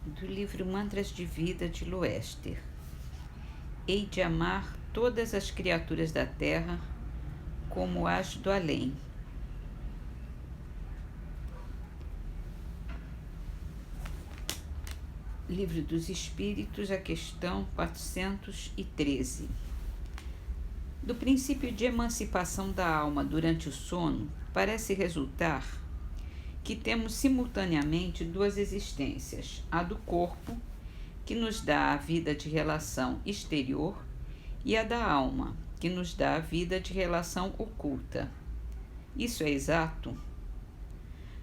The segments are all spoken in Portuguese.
do livro Mantras de Vida de Loester. Hei de amar todas as criaturas da terra como as do além. Livro dos Espíritos, a questão 413. Do princípio de emancipação da alma durante o sono, parece resultar que temos simultaneamente duas existências, a do corpo, que nos dá a vida de relação exterior, e a da alma, que nos dá a vida de relação oculta. Isso é exato?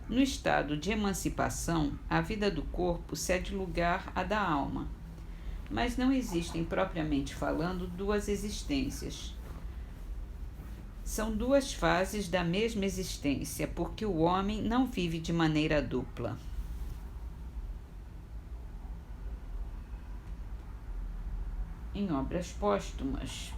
No estado de emancipação, a vida do corpo cede lugar à da alma, mas não existem, propriamente falando, duas existências. São duas fases da mesma existência, porque o homem não vive de maneira dupla. Em obras póstumas,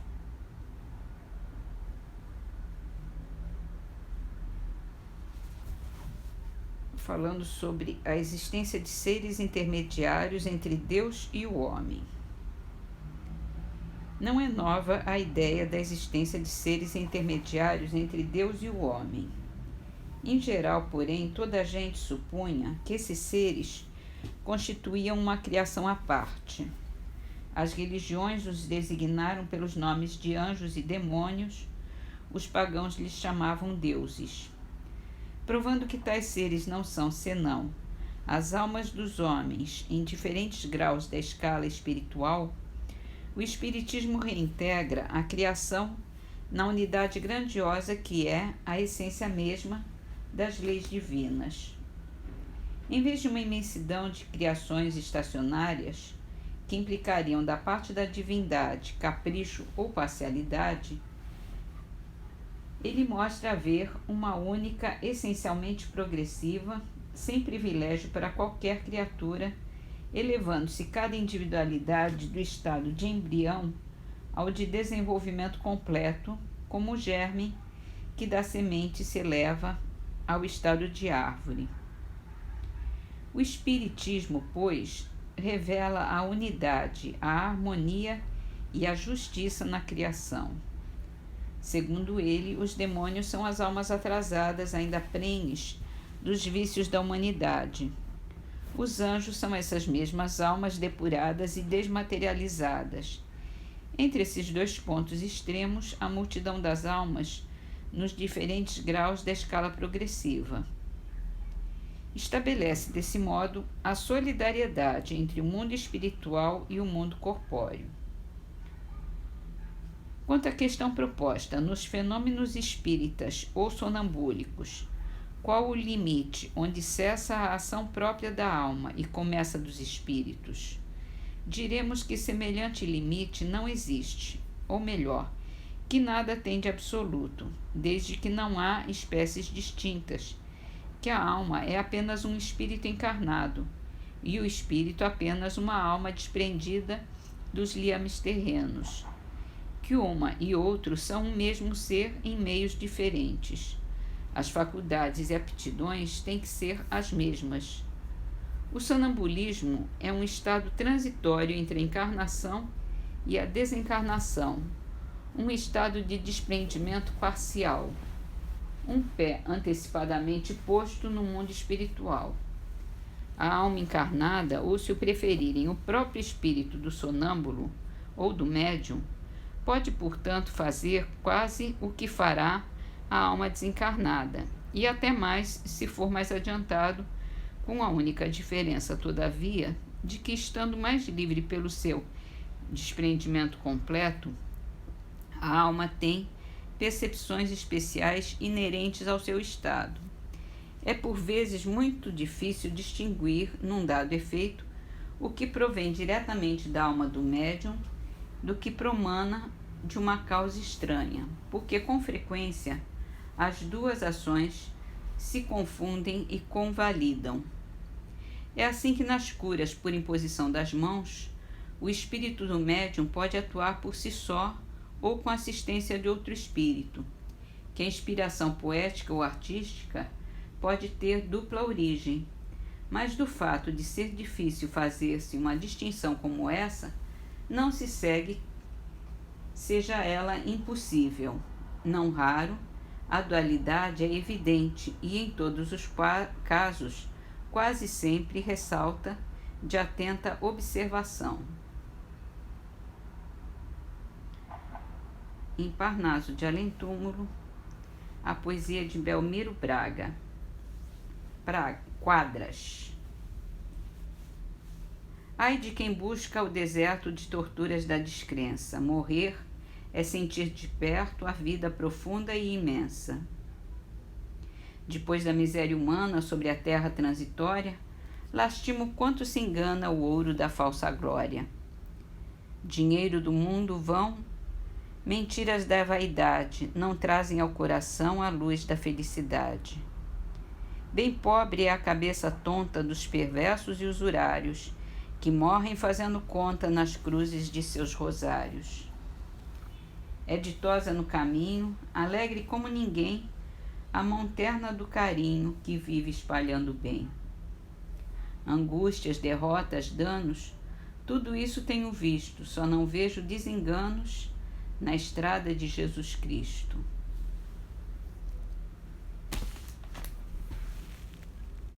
falando sobre a existência de seres intermediários entre Deus e o homem. Não é nova a ideia da existência de seres intermediários entre Deus e o homem. Em geral, porém, toda a gente supunha que esses seres constituíam uma criação à parte. As religiões os designaram pelos nomes de anjos e demônios, os pagãos lhes chamavam deuses. Provando que tais seres não são senão as almas dos homens em diferentes graus da escala espiritual, o Espiritismo reintegra a criação na unidade grandiosa que é a essência mesma das leis divinas. Em vez de uma imensidão de criações estacionárias, que implicariam da parte da divindade capricho ou parcialidade, ele mostra haver uma única, essencialmente progressiva, sem privilégio para qualquer criatura, elevando-se cada individualidade do estado de embrião ao de desenvolvimento completo, como o germe que da semente se eleva ao estado de árvore. O Espiritismo, pois, revela a unidade, a harmonia e a justiça na criação. Segundo ele, os demônios são as almas atrasadas, ainda prenhes dos vícios da humanidade. Os anjos são essas mesmas almas depuradas e desmaterializadas. Entre esses dois pontos extremos, a multidão das almas nos diferentes graus da escala progressiva. Estabelece, desse modo, a solidariedade entre o mundo espiritual e o mundo corpóreo. Quanto à questão proposta, nos fenômenos espíritas ou sonambúlicos, qual o limite onde cessa a ação própria da alma e começa dos espíritos? Diremos que semelhante limite não existe, ou melhor, que nada tem de absoluto, desde que não há espécies distintas, que a alma é apenas um espírito encarnado e o espírito apenas uma alma desprendida dos liames terrenos, que uma e outro são um mesmo ser em meios diferentes. As faculdades e aptidões têm que ser as mesmas. O sonambulismo é um estado transitório entre a encarnação e a desencarnação, um estado de desprendimento parcial, um pé antecipadamente posto no mundo espiritual. A alma encarnada, ou se o preferirem, o próprio espírito do sonâmbulo ou do médium, pode, portanto, fazer quase o que fará a alma desencarnada, e até mais se for mais adiantado, com a única diferença, todavia, de que, estando mais livre pelo seu desprendimento completo, a alma tem percepções especiais inerentes ao seu estado. É por vezes muito difícil distinguir, num dado efeito, o que provém diretamente da alma do médium do que promana de uma causa estranha, porque com frequência as duas ações se confundem e convalidam. É assim que nas curas por imposição das mãos, o espírito do médium pode atuar por si só ou com assistência de outro espírito, que a inspiração poética ou artística pode ter dupla origem, Mas do fato de ser difícil fazer-se uma distinção como essa, não se segue seja ela impossível. Não raro, a dualidade é evidente e, em todos os casos, quase sempre ressalta de atenta observação. Em Parnaso de Além-Túmulo, a poesia de Belmiro Braga. Quadras. Ai de quem busca o deserto de torturas da descrença. Morrer é sentir de perto a vida profunda e imensa. Depois da miséria humana sobre a terra transitória, lastimo quanto se engana o ouro da falsa glória. Dinheiro do mundo vão, mentiras da vaidade, não trazem ao coração a luz da felicidade. Bem pobre é a cabeça tonta dos perversos e usurários, que morrem fazendo conta nas cruzes de seus rosários. É ditosa no caminho, alegre como ninguém, a mão terna do carinho que vive espalhando bem. Angústias, derrotas, danos, tudo isso tenho visto, só não vejo desenganos na estrada de Jesus Cristo.